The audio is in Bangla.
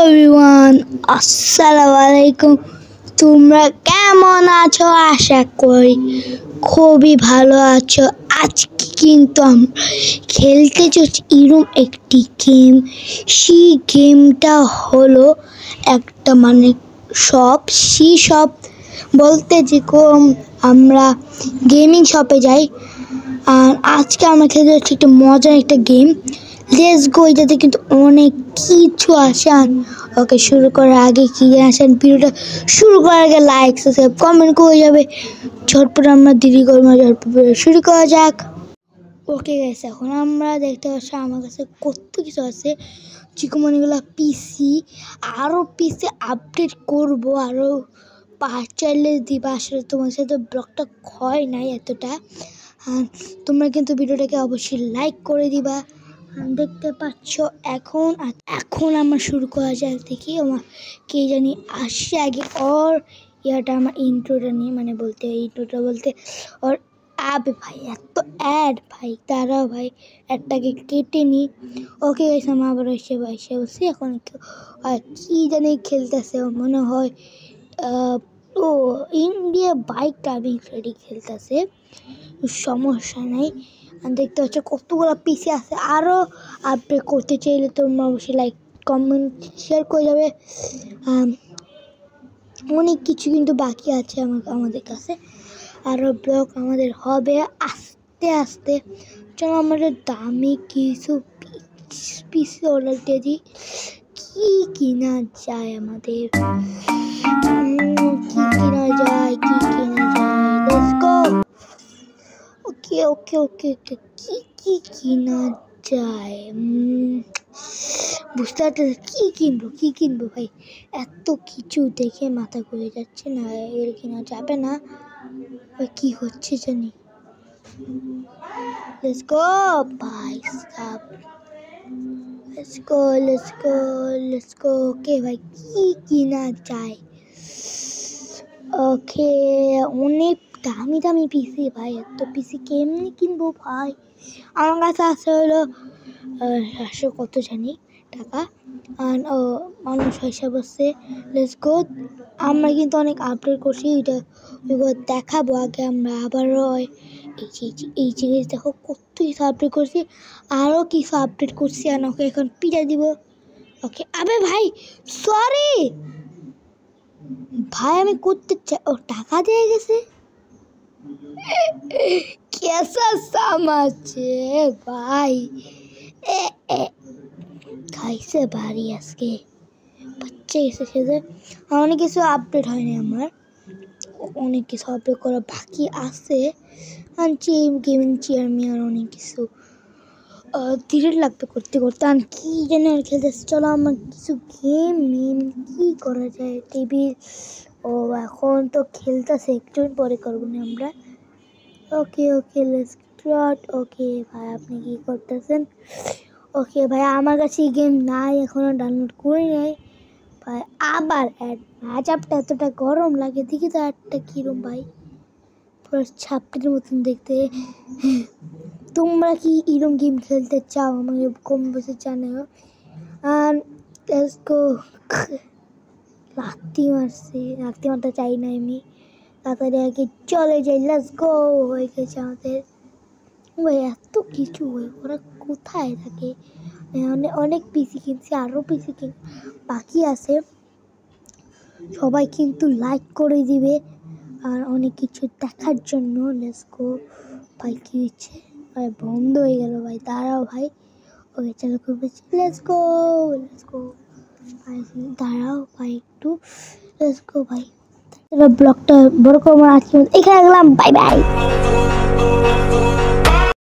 এভরিওয়ান, আসসালামু আলাইকুম। তোমরা কেমন আছো? আশা করি খুবই ভালো আছো। আজকে কিন্তু আমরা খেলতে চলছি এরকম একটি গেম। সেই গেমটা হলো একটা সেই শপ বলতে যেরকম আমরা গেমিং শপে যাই। আর আজকে আমরা খেলতে যাচ্ছি একটা মজার একটা গেম। Let's go. এটাতে কিন্তু অনেক কিছু আসে। ওকে, শুরু করার আগে কি আসেন, ভিডিওটা শুরু করার আগে লাইক সাবস্ক্রাইব কমেন্ট করে যাবে। ঝটপট আমরা দেরি করবো না, ঝটপট শুরু করা যাক। ওকে গাইস, এখন আমরা দেখতে পাচ্ছি আমার কাছে কত কিছু আছে। চিকমনিগুলো পিসি, আরও পিসি আপডেট করব, আরও চাইলে দিবা। আসলে তোমার সাথে ব্লগটা হয় নাই এতটা। আর তোমরা কিন্তু ভিডিওটাকে অবশ্যই লাইক করে দিবা। দেখতে পাচ্ছ এখন আমরা শুরু করা যাক। দেখি আমার কে জানি আসে আগে। ওর ইয়াটা আমার ইন্ট্রোটা নিয়ে ইন্ট্রোটা বলতে ওর আবে ভাই, এত অ্যাড ভাই, তারা ভাই অ্যাডটাকে কেটে নি। ওকে গাইস, আমার আবার এসে বসে এখন কি জানি খেলতেছে মনে হয়। ও ইন্ডিয়া বাইক টার্নিং রেডি খেলতেছে, সমস্যা নাই। দেখতে পাচ্ছ কতগুলো পিসি আছে। আরও আপডেট করতে চাইলে তোমরা অবশ্যই লাইক কমেন্ট শেয়ার করে যাবে। অনেক কিছু কিন্তু বাকি আছে আমাদের কাছে। আরও ব্লগ আমাদের হবে আস্তে আস্তে। চলো আমাদের দামি কিছু পিসি অর্ডার দিয়ে দিই। কি কিনা যায় আমাদের, কি কিনা যায়। Let's go. ওকে ওকে ওকে ওকে কি কিনা যায় বুঝতে পারছি। কি কিনবো ভাই, এত কিছু দেখে মাথা ঘুরে যাচ্ছে না। এর কিনা যাবে না, কি হচ্ছে জানি। লেটস গো ভাই সাব, লেটস গো। ওকে ভাই, কি কিনা যায়। ওকে, অনেক দামি পিসি ভাই। এত পিসি কেমনি কিনবো ভাই। আমার কাছে আছে হলো 700 কত জানি টাকা। আর মানুষ হিসাব হচ্ছে। Let's go. আমরা কিন্তু অনেক আপডেট করছি, এটা দেখাবো আগে। আমরা আবারও এই জিনিস দেখো কত কিছু আপডেট করছি, আরও কিছু আপডেট করছি। আর ওকে এখন পিঠা দিব। ওকে, আবে ভাই সরি ভাই, আমি করতে চাই। ও টাকা দিয়ে গেছে। কেসা সামাছে ভাই, খাইছে বাড়ি আজকে বাচ্চা গেছে খেতে। অনেক কিছু আপডেট হয়নি আমার, অনেক কিছু আপডেট করা বাকি আছে। আনছি গেমিং চেয়ার মিয়ার অনেক কিছু ধীরে লাগবে করতে। আর কি জানি আর খেলতেছে। চলো আমার কিছু গেম কি করা যায় টিভির। ও এখন তো খেলতেছে, একটু পরে করবো না আমরা। Okay let's start. ওকে ভাই, আপনি কি করতেছেন? ওকে ভাই, আমার কাছে গেম নাই, এখনো ডাউনলোড করি নাই ভাই। আবার অ্যাড, ম্যাচআপটা এতটা গরম লাগে। দেখি তো অ্যাডটা কিরম ভাই, পুরো ছাপটির মতন দেখতে। তোমরা কি এরকম গেম খেলতে চাও আমাকে কম বেশি জানাও। আর লেটস গো। লাত্তি মারতে চাই না আমি, তাড়াতাড়ি আগে চলে যাই। Let's go. হয়ে গেছে আমাদের। ওই এত কিছু ওরা কোথায় থাকে। অনেক পিসি কিনছি, আরও পিসি বাকি আছে। সবাই কিন্তু লাইক করে দিবে আর অনেক কিছু দেখার জন্য। লেটস গো ভাই, কি হচ্ছে ভাই, বন্ধ হয়ে গেল ভাই, দাঁড়াও ভাই। ওকে চলো করবে। লেটস গো ভাই, দাঁড়াও ভাই একটু। লেটস গো ভাই, ব্লগটা বড় করবো আজকে এখানে গেলাম। Bye bye.